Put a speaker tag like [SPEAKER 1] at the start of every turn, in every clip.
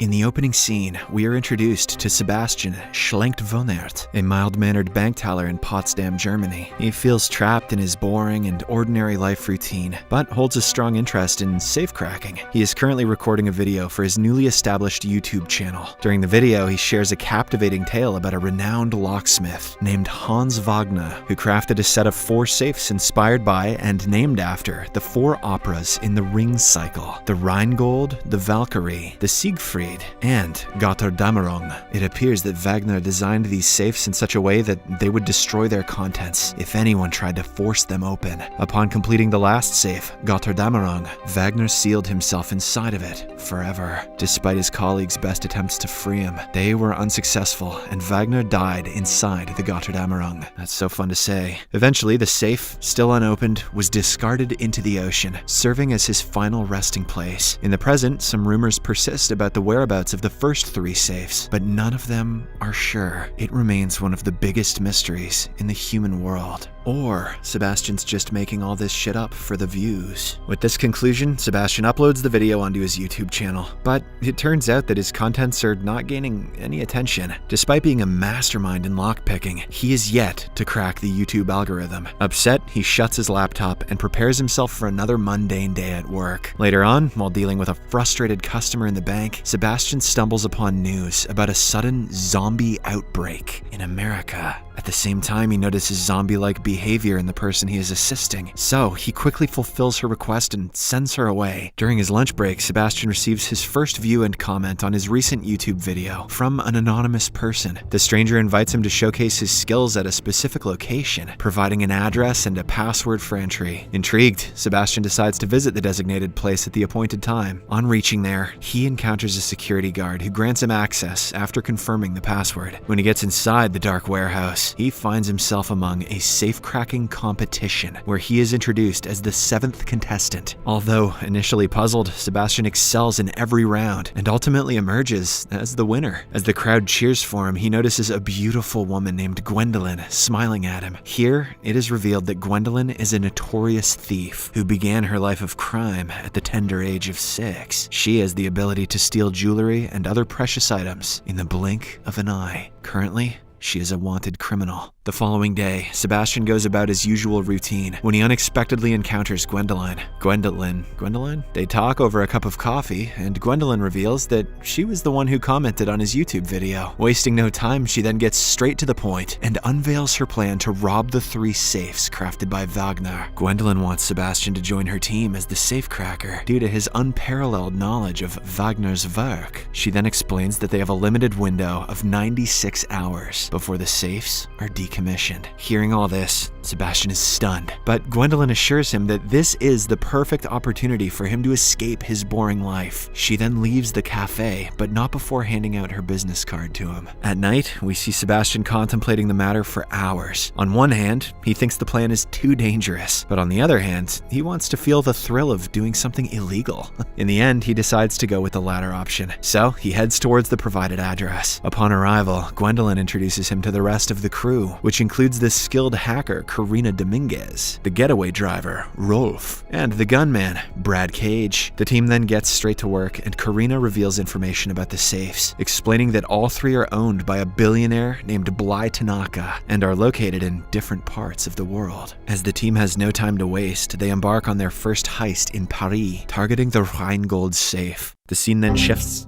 [SPEAKER 1] In the opening scene, we are introduced to Sebastian Schlenkt-Vonert, a mild-mannered bank teller in Potsdam, Germany. He feels trapped in his boring and ordinary life routine, but holds a strong interest in safe cracking. He is currently recording a video for his newly established YouTube channel. During the video, he shares a captivating tale about a renowned locksmith named Hans Wagner, who crafted a set of 4 safes inspired by and named after the 4 operas in the Ring cycle: the Rheingold, the Valkyrie, the Siegfried, and Götterdämmerung. It appears that Wagner designed these safes in such a way that they would destroy their contents if anyone tried to force them open. Upon completing the last safe, Götterdämmerung, Wagner sealed himself inside of it forever. Despite his colleagues' best attempts to free him, they were unsuccessful, and Wagner died inside the Götterdämmerung. That's so fun to say. Eventually, the safe, still unopened, was discarded into the ocean, serving as his final resting place. In the present, some rumors persist about the whereabouts of the first 3 safes, but none of them are sure. It remains one of the biggest mysteries in the human world. Or Sebastian's just making all this shit up for the views. With this conclusion, Sebastian uploads the video onto his YouTube channel, but it turns out that his contents are not gaining any attention. Despite being a mastermind in lockpicking, he is yet to crack the YouTube algorithm. Upset, he shuts his laptop and prepares himself for another mundane day at work. Later on, while dealing with a frustrated customer in the bank, Sebastian stumbles upon news about a sudden zombie outbreak in America. At the same time, he notices zombie-like behavior in the person he is assisting, so he quickly fulfills her request and sends her away. During his lunch break, Sebastian receives his first view and comment on his recent YouTube video from an anonymous person. The stranger invites him to showcase his skills at a specific location, providing an address and a password for entry. Intrigued, Sebastian decides to visit the designated place at the appointed time. On reaching there, he encounters a security guard who grants him access after confirming the password. When he gets inside the dark warehouse, he finds himself among a safe-cracking competition where he is introduced as the 7th contestant. Although initially puzzled, Sebastian excels in every round and ultimately emerges as the winner. As the crowd cheers for him, he notices a beautiful woman named Gwendolyn smiling at him. Here, it is revealed that Gwendolyn is a notorious thief who began her life of crime at the tender age of 6. She has the ability to steal jewelry and other precious items in the blink of an eye. Currently, she is a wanted criminal. The following day, Sebastian goes about his usual routine when he unexpectedly encounters Gwendolyn. Gwendolyn? They talk over a cup of coffee, and Gwendolyn reveals that she was the one who commented on his YouTube video. Wasting no time, she then gets straight to the point and unveils her plan to rob the 3 safes crafted by Wagner. Gwendolyn wants Sebastian to join her team as the safe cracker due to his unparalleled knowledge of Wagner's work. She then explains that they have a limited window of 96 hours before the safes are decommissioned. Hearing all this, Sebastian is stunned, but Gwendolyn assures him that this is the perfect opportunity for him to escape his boring life. She then leaves the cafe, but not before handing out her business card to him. At night, we see Sebastian contemplating the matter for hours. On one hand, he thinks the plan is too dangerous, but on the other hand, he wants to feel the thrill of doing something illegal. In the end, he decides to go with the latter option, so he heads towards the provided address. Upon arrival, Gwendolyn introduces him to the rest of the crew, which includes the skilled hacker Karina Dominguez, the getaway driver Rolf, and the gunman Brad Cage. The team then gets straight to work, and Karina reveals information about the safes, explaining that all 3 are owned by a billionaire named Bly Tanaka and are located in different parts of the world. As the team has no time to waste, they embark on their first heist in Paris, targeting the Rheingold safe. The scene then shifts.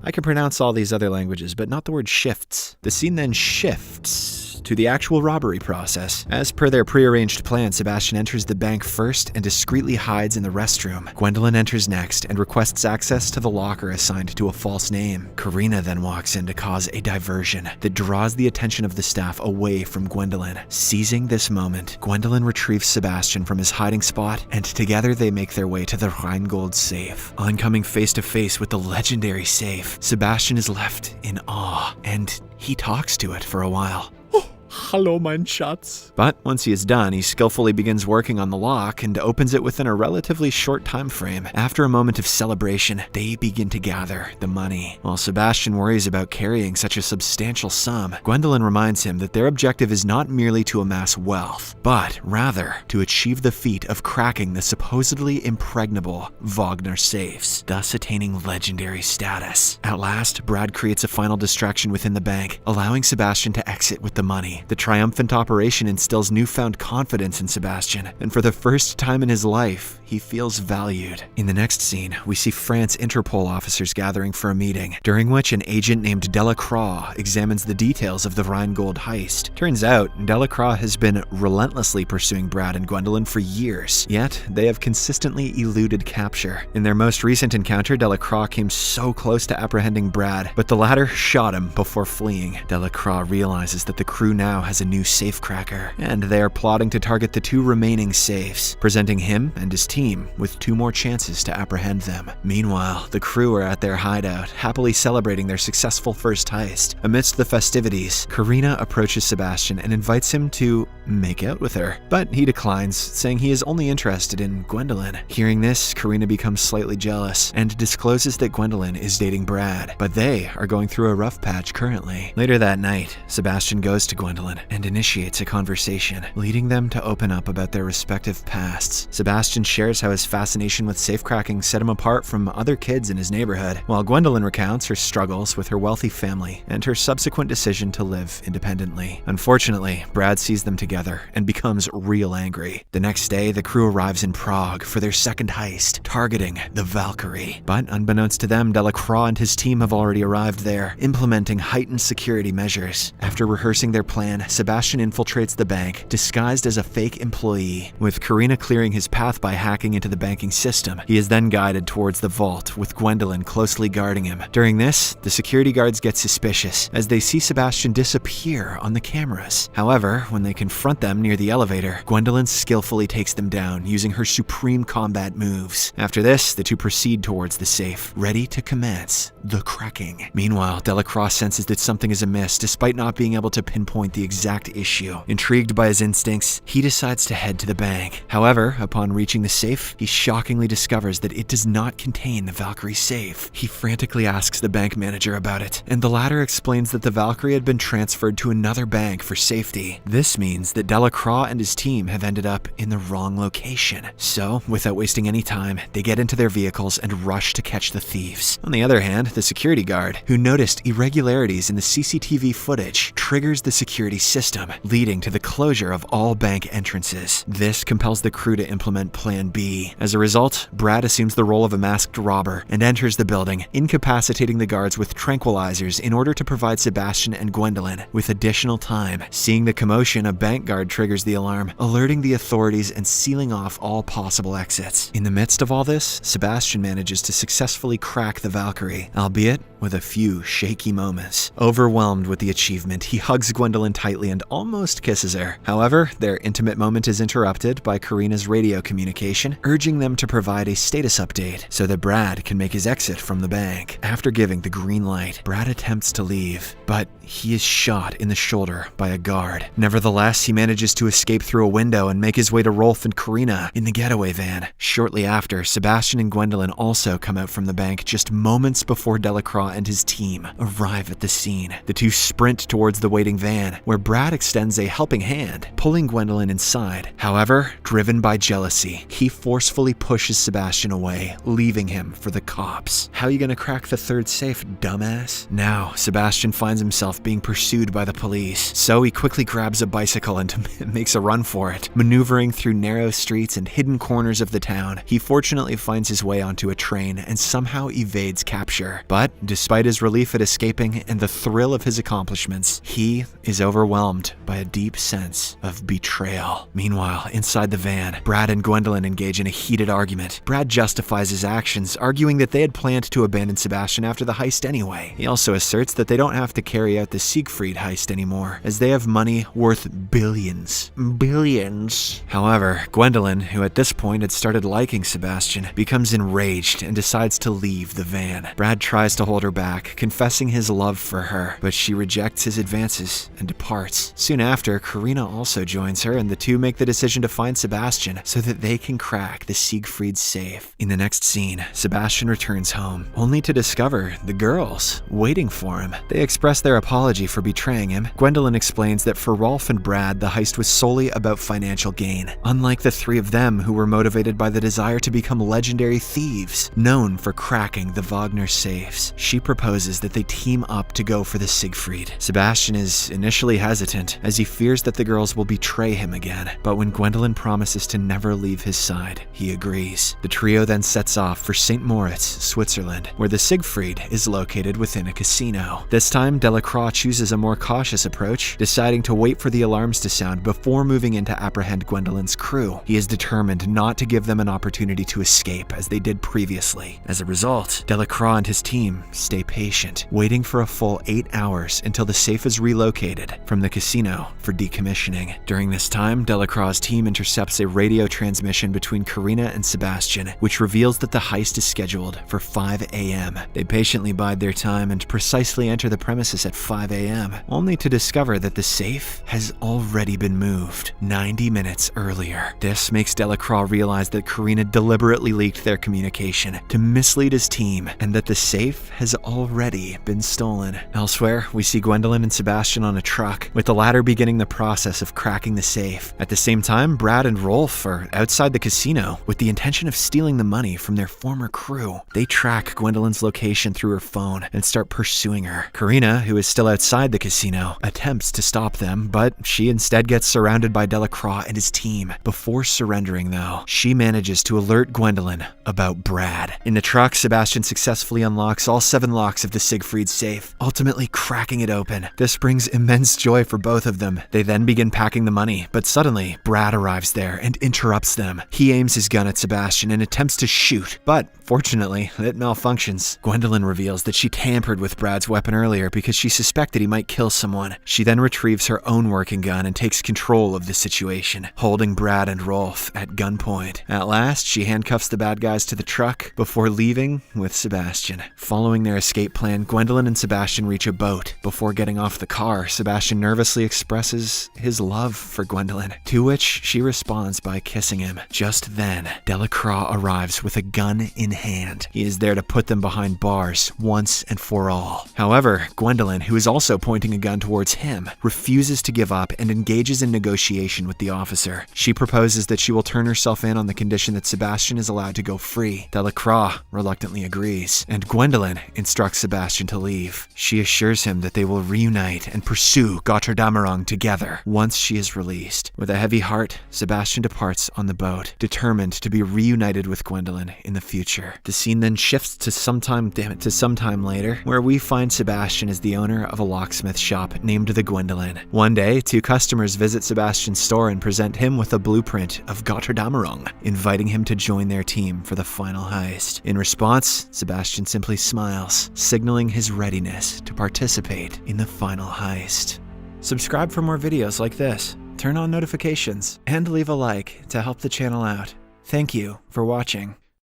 [SPEAKER 1] I can pronounce all these other languages, but not the word shifts. The scene then shifts to the actual robbery process. As per their prearranged plan, Sebastian enters the bank first and discreetly hides in the restroom. Gwendolyn enters next and requests access to the locker assigned to a false name. Karina then walks in to cause a diversion that draws the attention of the staff away from Gwendolyn. Seizing this moment, Gwendolyn retrieves Sebastian from his hiding spot, and together they make their way to the Rheingold safe. On coming face to face with the legendary safe, Sebastian is left in awe, and he talks to it for a while. Hallo, mein Schatz. But once he is done, he skillfully begins working on the lock and opens it within a relatively short time frame. After a moment of celebration, they begin to gather the money. While Sebastian worries about carrying such a substantial sum, Gwendolyn reminds him that their objective is not merely to amass wealth, but rather to achieve the feat of cracking the supposedly impregnable Wagner safes, thus attaining legendary status. At last, Brad creates a final distraction within the bank, allowing Sebastian to exit with the money. The triumphant operation instills newfound confidence in Sebastian, and for the first time in his life, he feels valued. In the next scene, we see France Interpol officers gathering for a meeting, during which an agent named Delacroix examines the details of the Rheingold heist. Turns out, Delacroix has been relentlessly pursuing Brad and Gwendolyn for years, yet they have consistently eluded capture. In their most recent encounter, Delacroix came so close to apprehending Brad, but the latter shot him before fleeing. Delacroix realizes that the crew now has a new safecracker, and they are plotting to target the two remaining safes, presenting him and his team with 2 more chances to apprehend them. Meanwhile, the crew are at their hideout, happily celebrating their successful first heist. Amidst the festivities, Karina approaches Sebastian and invites him to make out with her, but he declines, saying he is only interested in Gwendolyn. Hearing this, Karina becomes slightly jealous and discloses that Gwendolyn is dating Brad, but they are going through a rough patch currently. Later that night, Sebastian goes to Gwendolyn and initiates a conversation, leading them to open up about their respective pasts. Sebastian shares how his fascination with safecracking set him apart from other kids in his neighborhood, while Gwendolyn recounts her struggles with her wealthy family and her subsequent decision to live independently. Unfortunately, Brad sees them together and becomes real angry. The next day, the crew arrives in Prague for their second heist, targeting the Valkyrie. But unbeknownst to them, Delacroix and his team have already arrived there, implementing heightened security measures. After rehearsing their plan, Sebastian infiltrates the bank, disguised as a fake employee. With Karina clearing his path by hacking into the banking system, he is then guided towards the vault, with Gwendolyn closely guarding him. During this, the security guards get suspicious, as they see Sebastian disappear on the cameras. However, when they confront them near the elevator, Gwendolyn skillfully takes them down, using her supreme combat moves. After this, the two proceed towards the safe, ready to commence the cracking. Meanwhile, Delacroix senses that something is amiss, despite not being able to pinpoint the exact issue. Intrigued by his instincts, he decides to head to the bank. However, upon reaching the safe, he shockingly discovers that it does not contain the Valkyrie safe. He frantically asks the bank manager about it, and the latter explains that the Valkyrie had been transferred to another bank for safety. This means that Delacroix and his team have ended up in the wrong location. So, without wasting any time, they get into their vehicles and rush to catch the thieves. On the other hand, the security guard, who noticed irregularities in the CCTV footage, triggers the security system, leading to the closure of all bank entrances. This compels the crew to implement Plan B. As a result, Brad assumes the role of a masked robber and enters the building, incapacitating the guards with tranquilizers in order to provide Sebastian and Gwendolyn with additional time. Seeing the commotion, a bank guard triggers the alarm, alerting the authorities and sealing off all possible exits. In the midst of all this, Sebastian manages to successfully crack the Valkyrie, albeit with a few shaky moments. Overwhelmed with the achievement, he hugs Gwendolyn tightly and almost kisses her. However, their intimate moment is interrupted by Karina's radio communication, urging them to provide a status update so that Brad can make his exit from the bank. After giving the green light, Brad attempts to leave, but he is shot in the shoulder by a guard. Nevertheless, he manages to escape through a window and make his way to Rolf and Karina in the getaway van. Shortly after, Sebastian and Gwendolyn also come out from the bank just moments before Delacroix and his team arrive at the scene. The two sprint towards the waiting van, where Brad extends a helping hand, pulling Gwendolyn inside. However, driven by jealousy, he forcefully pushes Sebastian away, leaving him for the cops. How you gonna crack the third safe, dumbass? Now, Sebastian finds himself being pursued by the police, so he quickly grabs a bicycle and makes a run for it. Maneuvering through narrow streets and hidden corners of the town, he fortunately finds his way onto a train and somehow evades capture. But despite his relief at escaping and the thrill of his accomplishments, he is overwhelmed by a deep sense of betrayal. Meanwhile, inside the van, Brad and Gwendolyn engage in a heated argument. Brad justifies his actions, arguing that they had planned to abandon Sebastian after the heist anyway. He also asserts that they don't have to carry out the Siegfried heist anymore, as they have money worth billions. Billions. However, Gwendolyn, who at this point had started liking Sebastian, becomes enraged and decides to leave the van. Brad tries to hold her back, confessing his love for her, but she rejects his advances and departs. parts. Soon after, Karina also joins her, and the two make the decision to find Sebastian so that they can crack the Siegfried's safe. In the next scene, Sebastian returns home, only to discover the girls waiting for him. They express their apology for betraying him. Gwendolyn explains that for Rolf and Brad, the heist was solely about financial gain, unlike the three of them who were motivated by the desire to become legendary thieves, known for cracking the Wagner safes. She proposes that they team up to go for the Siegfried. Sebastian is initially hesitant, as he fears that the girls will betray him again, but when Gwendolyn promises to never leave his side, he agrees. The trio then sets off for St. Moritz, Switzerland, where the Siegfried is located within a casino. This time, Delacroix chooses a more cautious approach, deciding to wait for the alarms to sound before moving in to apprehend Gwendolyn's crew. He is determined not to give them an opportunity to escape as they did previously. As a result, Delacroix and his team stay patient, waiting for a full 8 hours until the safe is relocated from the casino for decommissioning. During this time, Delacroix's team intercepts a radio transmission between Karina and Sebastian, which reveals that the heist is scheduled for 5 a.m. They patiently bide their time and precisely enter the premises at 5 a.m., only to discover that the safe has already been moved 90 minutes earlier. This makes Delacroix realize that Karina deliberately leaked their communication to mislead his team, and that the safe has already been stolen. Elsewhere, we see Gwendolyn and Sebastian on a truck, with the latter beginning the process of cracking the safe. At the same time, Brad and Rolf are outside the casino with the intention of stealing the money from their former crew. They track Gwendolyn's location through her phone and start pursuing her. Karina, who is still outside the casino, attempts to stop them, but she instead gets surrounded by Delacroix and his team. Before surrendering, though, she manages to alert Gwendolyn about Brad. In the truck, Sebastian successfully unlocks all 7 locks of the Siegfried safe, ultimately cracking it open. This brings immense joy for both of them. They then begin packing the money, but suddenly, Brad arrives there and interrupts them. He aims his gun at Sebastian and attempts to shoot, but fortunately, it malfunctions. Gwendolyn reveals that she tampered with Brad's weapon earlier because she suspected he might kill someone. She then retrieves her own working gun and takes control of the situation, holding Brad and Rolf at gunpoint. At last, she handcuffs the bad guys to the truck before leaving with Sebastian. Following their escape plan, Gwendolyn and Sebastian reach a boat. Before getting off the car, Sebastian nervously expresses his love for Gwendolyn, to which she responds by kissing him. Just then, Delacroix arrives with a gun in hand. He is there to put them behind bars once and for all. However, Gwendolyn, who is also pointing a gun towards him, refuses to give up and engages in negotiation with the officer. She proposes that she will turn herself in on the condition that Sebastian is allowed to go free. Delacroix reluctantly agrees, and Gwendolyn instructs Sebastian to leave. She assures him that they will reunite and pursue Götterdammerung together once she is released. With a heavy heart, Sebastian departs on the boat, determined to be reunited with Gwendolyn in the future. The scene then shifts to sometime later, where we find Sebastian as the owner of a locksmith shop named the Gwendolyn. One day, 2 customers visit Sebastian's store and present him with a blueprint of Götterdammerung, inviting him to join their team for the final heist. In response, Sebastian simply smiles, signaling his readiness to participate in the final heist. Subscribe for more videos like this, turn on notifications, and leave a like to help the channel out. Thank you for watching.